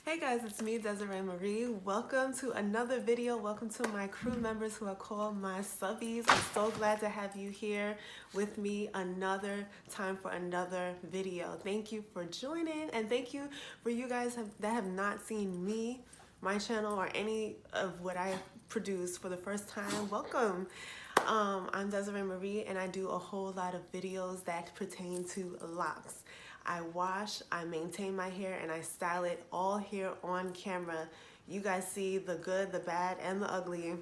Hey guys, it's me, Desiree Marie. Welcome to another video. Welcome to my crew members who are called my subbies. I'm so glad to have you here with me another time for another video. Thank you for joining, and thank you for you guys that have not seen me, my channel, or any of what I produce for the first time. Welcome. I'm Desiree Marie, and I do a whole lot of videos that pertain to locks. I wash, I maintain my hair, and I style it all here on camera. You guys see the good, the bad, and the ugly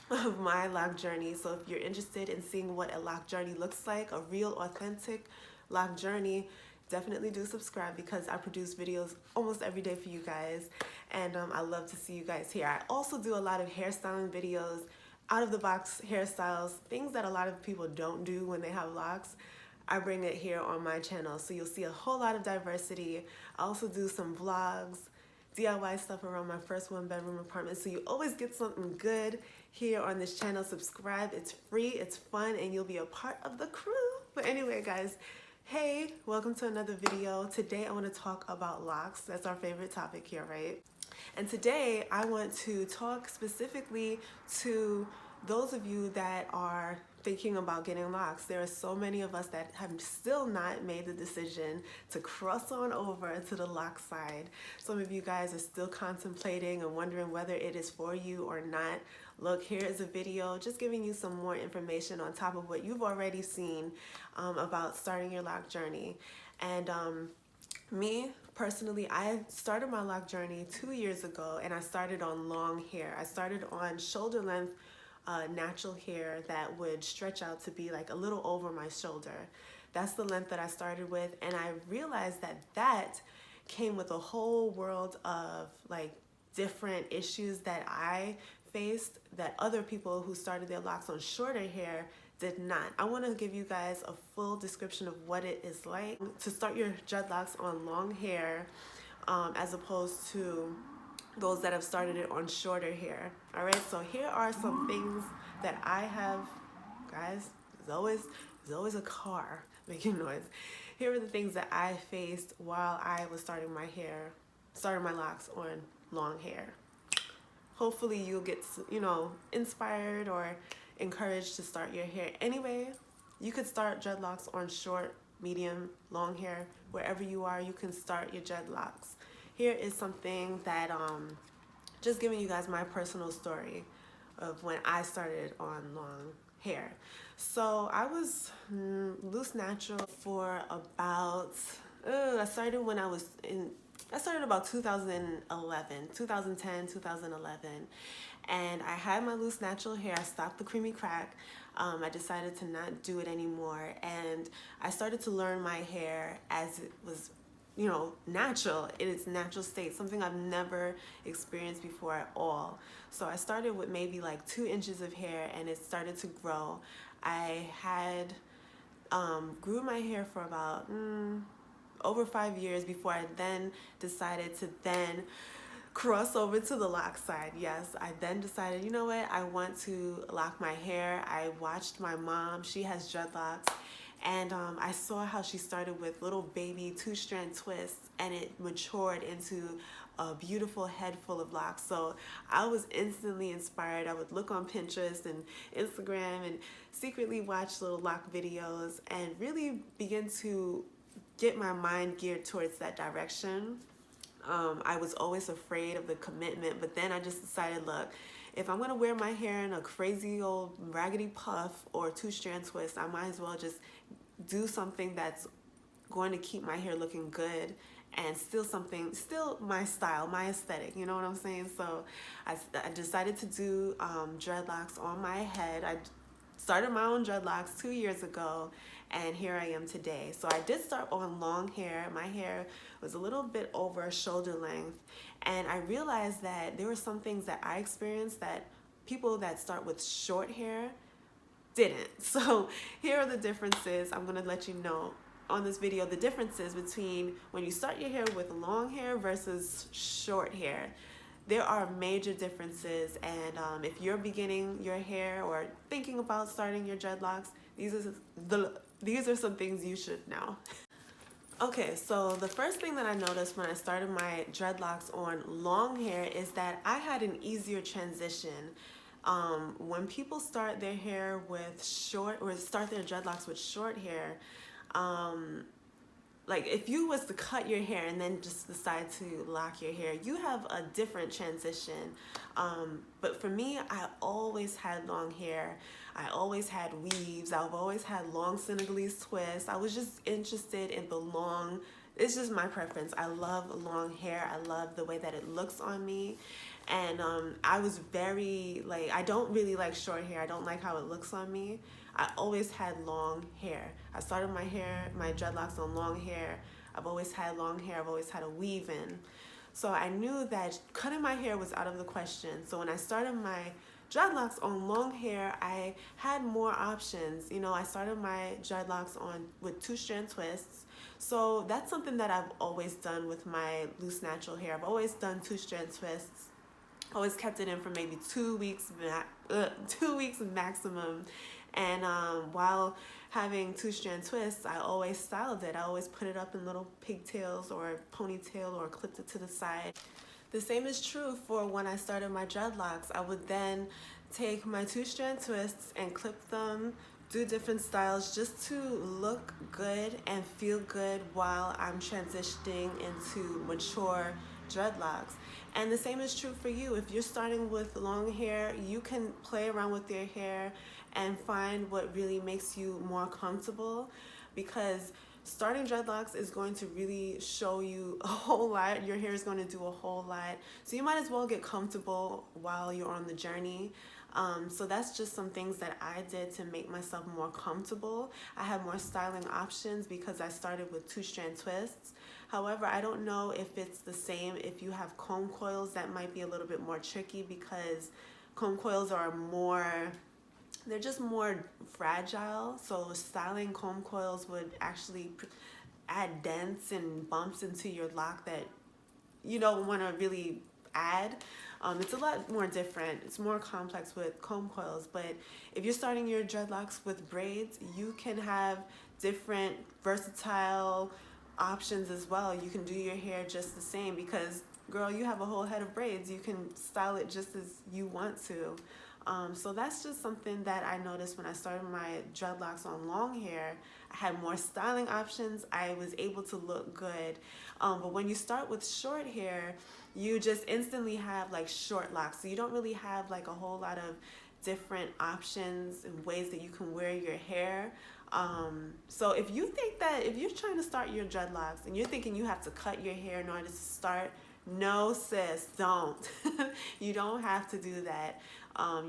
of my lock journey. So if you're interested in seeing what a lock journey looks like, a real authentic lock journey, definitely do subscribe because I produce videos almost every day for you guys, and I love to see you guys here. I also do a lot of hairstyling videos, out of the box hairstyles, things that a lot of people don't do when they have locks. I bring it here on my channel, so you'll see a whole lot of diversity. I also do some vlogs, DIY stuff around my first one-bedroom apartment, so you always get something good here on this channel. Subscribe, it's free, it's fun, and you'll be a part of the crew. But anyway, guys, hey, welcome to another video. Today I want to talk about locks. That's our favorite topic here, right? And today I want to talk specifically to those of you that are thinking about getting locks. There are so many of us that have still not made the decision to cross on over to the lock side. Some of you guys are still contemplating and wondering whether it is for you or not. Look, here is a video just giving you some more information on top of what you've already seen about starting your lock journey. And me personally, I started my lock journey 2 years ago, and I started on long hair. I started on shoulder length natural hair that would stretch out to be like a little over my shoulder. That's the length that I started with, and I realized that that came with a whole world of like different issues that I faced that other people who started their locks on shorter hair did not. I want to give you guys a full description of what it is like to start your dreadlocks on long hair as opposed to those that have started it on shorter hair. All right, so here are some things that I have, guys. There's always a car making noise. Here are the things that I faced while I was starting my locks on long hair. Hopefully you'll get, inspired or encouraged to start your hair. Anyway, you could start dreadlocks on short, medium, long hair. Wherever you are, you can start your dreadlocks. Here is something that, just giving you guys my personal story of when I started on long hair. So I was loose natural for about, I started about 2010, 2011. And I had my loose natural hair. I stopped the creamy crack. I decided to not do it anymore. And I started to learn my hair as it was natural, in its natural state, something I've never experienced before at all. So I started with maybe like 2 inches of hair, and it started to grow. I had grew my hair for about over 5 years before I then decided to then cross over to the lock side. Yes, I then decided, you know what, I want to lock my hair. I watched my mom, she has dreadlocks, and I saw how she started with little baby 2-strand twists, and it matured into a beautiful head full of locks. So I was instantly inspired. I would look on Pinterest and Instagram and secretly watch little lock videos and really begin to get my mind geared towards that direction. I was always afraid of the commitment, but then I just decided, look, if I'm gonna wear my hair in a crazy old raggedy puff or 2-strand twist, I might as well just do something that's going to keep my hair looking good and still my style, my aesthetic, you know what I'm saying? So I decided to do dreadlocks on my head. I started my own dreadlocks 2 years ago, and here I am today. So I did start on long hair. My hair was a little bit over shoulder length, and I realized that there were some things that I experienced that people that start with short hair didn't. So here are the differences. I'm gonna let you know on this video the differences between when you start your hair with long hair versus short hair. There are major differences, and if you're beginning your hair or thinking about starting your dreadlocks, these are some things you should know. Okay, so the first thing that I noticed when I started my dreadlocks on long hair is that I had an easier transition. When people start their hair with short, or start their dreadlocks with short hair, um, like if you was to cut your hair and then just decide to lock your hair, you have a different transition. But for me, I always had long hair. I always had weaves. I've always had long Senegalese twists. I was just interested in the long, it's just my preference. I love long hair. I love the way that it looks on me. And I was very, like, I don't really like short hair. I don't like how it looks on me. I always had long hair. I started my dreadlocks on long hair. I've always had long hair. I've always had a weave in. So I knew that cutting my hair was out of the question. So when I started my dreadlocks on long hair, I had more options. You know, I started my dreadlocks on with two-strand twists. So that's something that I've always done with my loose natural hair. I've always done two-strand twists. Always kept it in for maybe 2 weeks, 2 weeks maximum. And while having two-strand twists, I always styled it. I always put it up in little pigtails or ponytail or clipped it to the side. The same is true for when I started my dreadlocks. I would then take my two-strand twists and clip them, do different styles just to look good and feel good while I'm transitioning into mature dreadlocks. And the same is true for you. If you're starting with long hair, you can play around with your hair and find what really makes you more comfortable, because starting dreadlocks is going to really show you a whole lot. Your hair is going to do a whole lot. So you might as well get comfortable while you're on the journey. So that's just some things that I did to make myself more comfortable. I had more styling options because I started with two-strand twists. However, I don't know if it's the same if you have comb coils. That might be a little bit more tricky because comb coils are more, they're just more fragile. So styling comb coils would actually add dents and bumps into your lock that you don't want to really add. It's a lot more different. It's more complex with comb coils. But if you're starting your dreadlocks with braids, you can have different versatile options as well. You can do your hair just the same because, girl, you have a whole head of braids. You can style it just as you want to. So that's just something that I noticed when I started my dreadlocks on long hair. I had more styling options. I was able to look good. But when you start with short hair, you just instantly have like short locks. So you don't really have like a whole lot of different options and ways that you can wear your hair. So if you think that, if you're trying to start your dreadlocks and you're thinking you have to cut your hair in order to start, no sis, don't. You don't have to do that.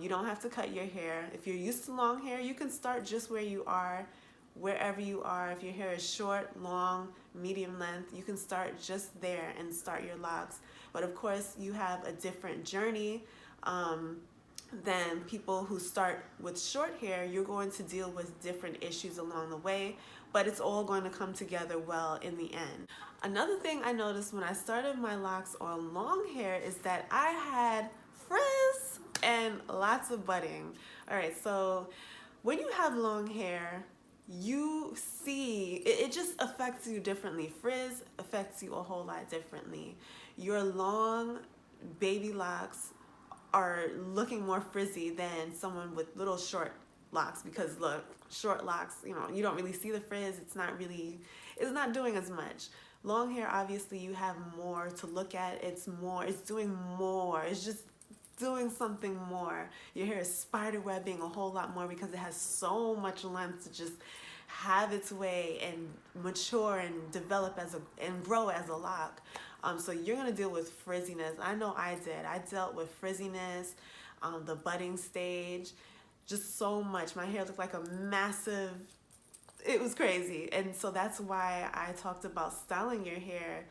You don't have to cut your hair. If you're used to long hair, you can start just where you are, wherever you are. If your hair is short, long, medium length, you can start just there and start your locks. But of course, you have a different journey than people who start with short hair. You're going to deal with different issues along the way, but it's all going to come together well in the end. Another thing I noticed when I started my locks on long hair is that I had frizz and lots of budding. All right, so when you have long hair, you see, it just affects you differently. Frizz affects you a whole lot differently. Your long baby locks are looking more frizzy than someone with little short locks, because look, short locks, you know, you don't really see the frizz. It's not doing as much. Long hair, obviously, you have more to look at. It's doing more. It's just doing something more. Your hair is spider webbing a whole lot more because it has so much length to just have its way and mature and develop and grow as a lock. So you're gonna deal with frizziness. I know I did. I dealt with frizziness, the budding stage, just so much. My hair looked like a massive, it was crazy. And so that's why I talked about styling your hair,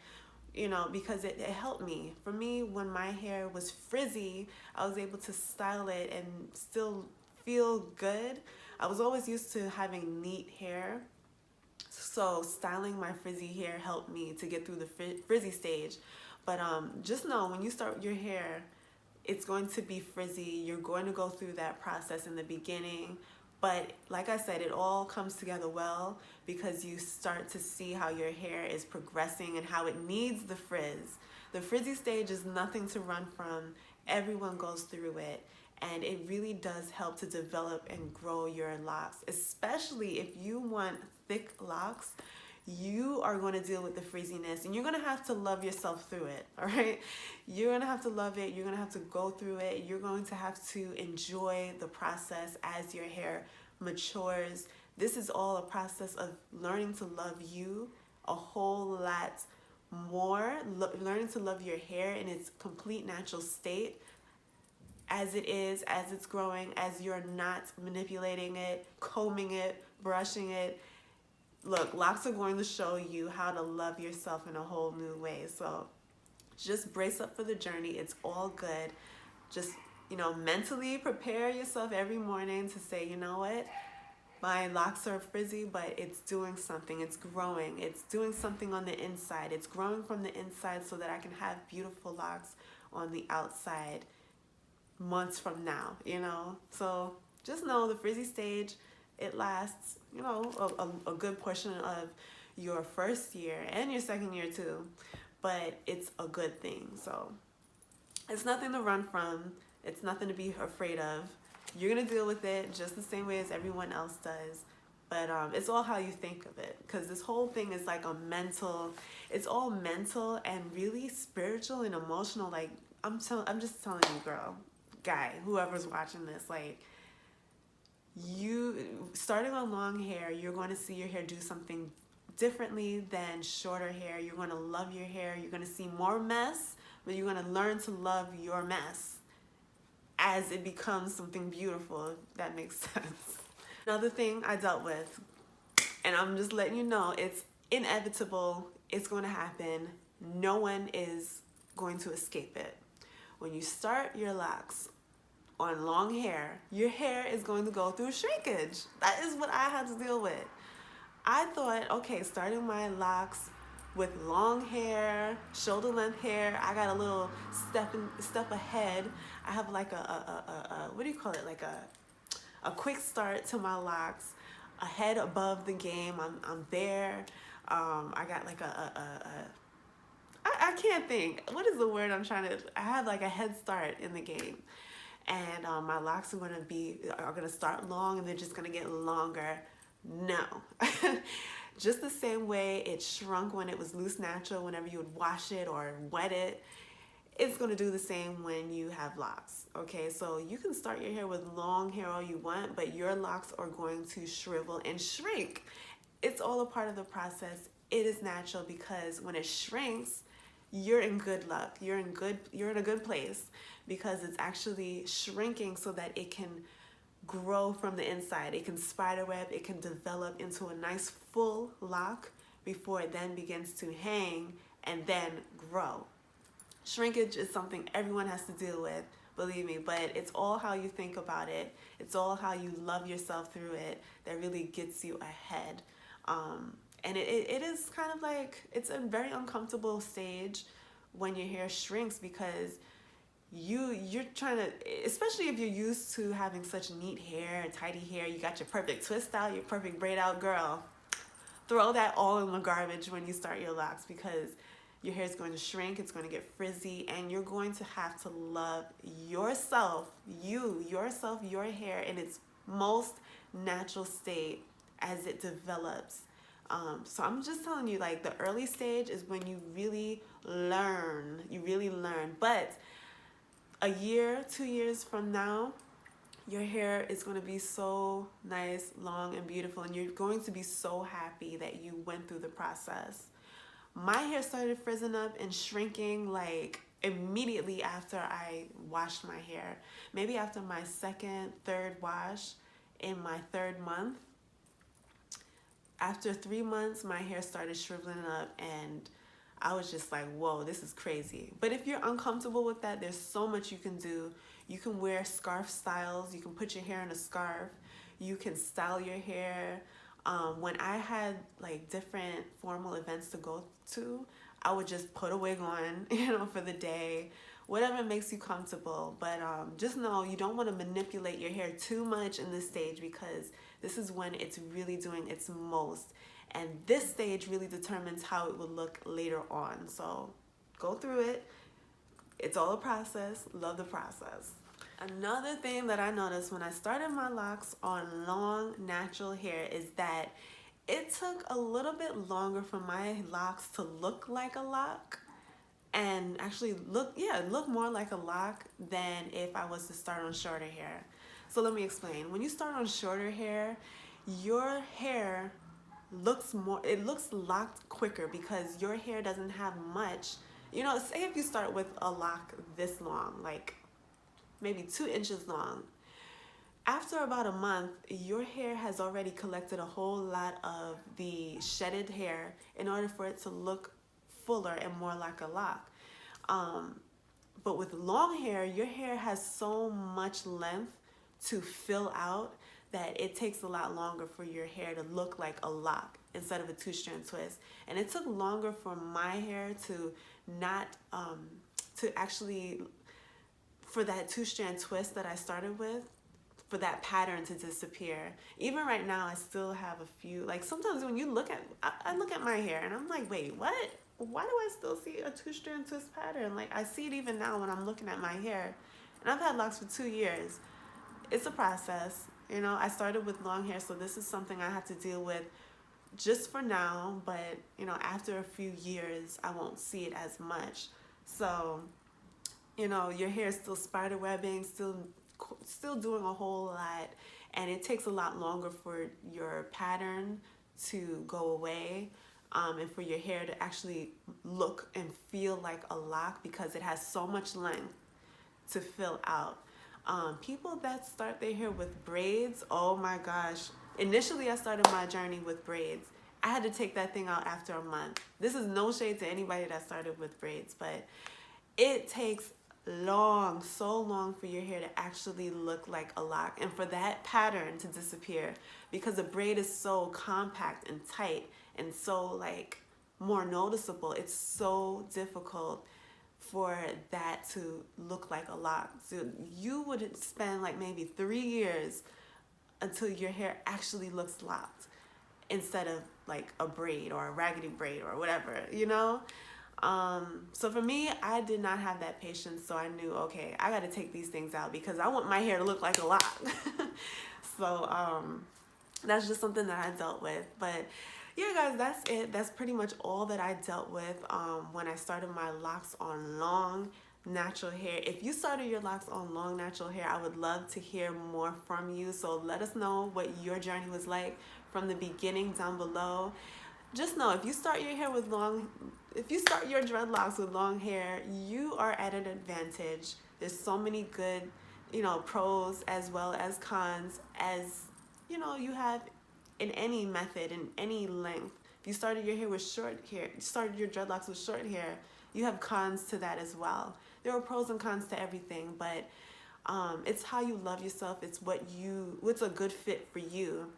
you know, because it helped me. For me, when my hair was frizzy, I was able to style it and still feel good. I was always used to having neat hair, so styling my frizzy hair helped me to get through the frizzy stage. But just know, when you start your hair, it's going to be frizzy. You're going to go through that process in the beginning, But like I said, it all comes together well because you start to see how your hair is progressing and how it needs the frizz. The frizzy stage is nothing to run from. Everyone goes through it. And it really does help to develop and grow your locks, especially if you want thick locks. You are going to deal with the frizziness, and you're going to have to love yourself through it, all right? You're going to have to love it. You're going to have to go through it. You're going to have to enjoy the process as your hair matures. This is all a process of learning to love you a whole lot more, learning to love your hair in its complete natural state as it is, as it's growing, as you're not manipulating it, combing it, brushing it. Look, locks are going to show you how to love yourself in a whole new way. So just brace up for the journey. It's all good. Just, mentally prepare yourself every morning to say, you know what? My locks are frizzy, but it's doing something. It's growing. It's doing something on the inside. It's growing from the inside so that I can have beautiful locks on the outside months from now, So just know the frizzy stage, it lasts, a good portion of your first year and your second year too, but it's a good thing. So it's nothing to run from. It's nothing to be afraid of. You're going to deal with it just the same way as everyone else does. But it's all how you think of it, because this whole thing is like it's all mental and really spiritual and emotional. Like I'm just telling you, girl, guy, whoever's watching this, like, you starting on long hair, you're going to see your hair do something differently than shorter hair. You're going to love your hair. You're going to see more mess, but you're going to learn to love your mess as it becomes something beautiful, if that makes sense. Another thing I dealt with, and I'm just letting you know, it's inevitable. It's going to happen. No one is going to escape it. When you start your locks on long hair, your hair is going to go through shrinkage. That is what I had to deal with. I thought, okay, starting my locks with long hair, shoulder length hair, I got a little step ahead. I have like a what do you call it? Like a quick start to my locks, a head above the game. I'm there. I got like I can't think. What is the word I'm trying to... I have like a head start in the game. And my locks are going to start long and they're just going to get longer. No. Just the same way it shrunk when it was loose natural, whenever you would wash it or wet it, it's going to do the same when you have locks. Okay, so you can start your hair with long hair all you want, but your locks are going to shrivel and shrink. It's all a part of the process. It is natural, because when it shrinks, you're in good luck. You're in a good place, because it's actually shrinking so that it can grow from the inside. It can spiderweb, it can develop into a nice full lock before it then begins to hang and then grow. Shrinkage is something everyone has to deal with, believe me, but it's all how you think about it. It's all how you love yourself through it that really gets you ahead. And it is kind of like, it's a very uncomfortable stage when your hair shrinks, because you're trying to, especially if you're used to having such neat hair and tidy hair, you got your perfect twist out, your perfect braid out, girl, throw that all in the garbage when you start your locks, because your hair is going to shrink, it's going to get frizzy, and you're going to have to love yourself, your hair in its most natural state as it develops. So I'm just telling you, like, the early stage is when you really learn, but a year, 2 years from now, your hair is going to be so nice, long, and beautiful, and you're going to be so happy that you went through the process. My hair started frizzing up and shrinking like immediately after I washed my hair. Maybe after my second, third wash in my third month. After 3 months, my hair started shriveling up, and I was just like, whoa, this is crazy. But if you're uncomfortable with that, there's so much you can do. You can wear scarf styles. You can put your hair in a scarf. You can style your hair. When I had like different formal events to go to, I would just put a wig on, for the day, whatever makes you comfortable. But just know you don't want to manipulate your hair too much in this stage, because this is when it's really doing its most. And this stage really determines how it will look later on. So go through it. It's all a process. Love the process. Another thing that I noticed when I started my locks on long natural hair is that it took a little bit longer for my locks to look like a lock and actually look more like a lock than if I was to start on shorter hair. So let me explain. When you start on shorter hair, your hair looks locked quicker because your hair doesn't have much. You know, say if you start with a lock this long, like maybe 2 inches long, after about a month, your hair has already collected a whole lot of the shedded hair in order for it to look fuller and more like a lock. But with long hair, your hair has so much length to fill out that it takes a lot longer for your hair to look like a lock instead of a 2-strand twist. And it took longer for my hair to not, for that 2-strand twist that I started with, for that pattern to disappear. Even right now, I still have a few, like sometimes when you look at, I look at my hair and I'm like, wait, what? Why do I still see a 2-strand twist pattern? Like I see it even now when I'm looking at my hair. And I've had locks for 2 years. It's a process. You know, I started with long hair, so this is something I have to deal with just for now, but you know, after a few years, I won't see it as much. So, you know, your hair is still spider webbing, still doing a whole lot, and it takes a lot longer for your pattern to go away, and for your hair to actually look and feel like a lock because it has so much length to fill out. People that start their hair with braids, oh my gosh. Initially, I started my journey with braids. I had to take that thing out after a month. This is no shade to anybody that started with braids, but it takes so long for your hair to actually look like a lock and for that pattern to disappear, because the braid is so compact and tight and so like more noticeable. It's so difficult for that to look like a lock. So you would spend like maybe 3 years until your hair actually looks locked instead of like a braid or a raggedy braid or whatever, you know? So for me, I did not have that patience, so I knew, okay, I got to take these things out because I want my hair to look like a lock. So that's just something that I dealt with. But yeah, guys, that's it. That's pretty much all that I dealt with when I started my locks on long natural hair. If you started your locks on long natural hair, I would love to hear more from you. So let us know what your journey was like from the beginning down below. Just know, if you start your dreadlocks with long hair, you are at an advantage. There's so many good, you know, pros as well as cons, as you know, you have in any method, in any length. If you started your hair with short hair, started your dreadlocks with short hair, you have cons to that as well. There are pros and cons to everything, but it's how you love yourself. It's what's a good fit for you.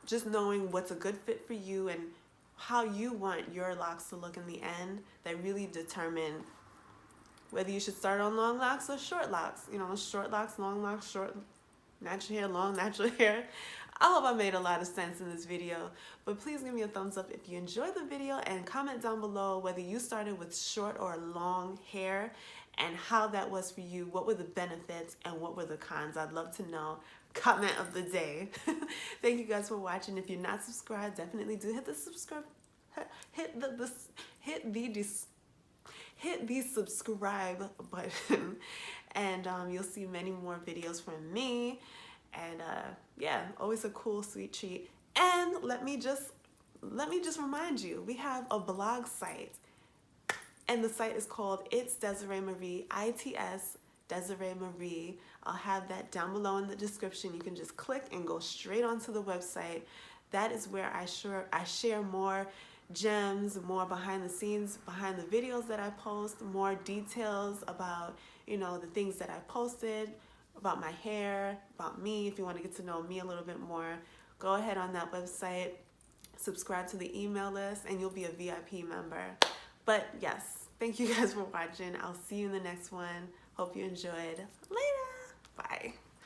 Just knowing what's a good fit for you and how you want your locks to look in the end, that really determine whether you should start on long locks or short locks. You know, short locks, long locks, short natural hair, long natural hair. I hope I made a lot of sense in this video, but please give me a thumbs up if you enjoyed the video and comment down below whether you started with short or long hair and how that was for you. What were the benefits and what were the cons? I'd love to know. Comment of the day. Thank you guys for watching. If you're not subscribed, definitely do hit the subscribe, hit the subscribe button, and you'll see many more videos from me. And yeah, always a cool sweet treat. And let me just remind you, we have a blog site, and the site is called It's Desiree Marie, ITS Desiree Marie. I'll have that down below in the description. You can just click and go straight onto the website. That is where I share more gems, more behind the scenes, behind the videos that I post, more details about, you know, the things that I posted, about my hair, about me. If you want to get to know me a little bit more, go ahead on that website, subscribe to the email list, and you'll be a VIP member. But yes, Thank you guys for watching. I'll see you in the next one. Hope you enjoyed. Later. Bye.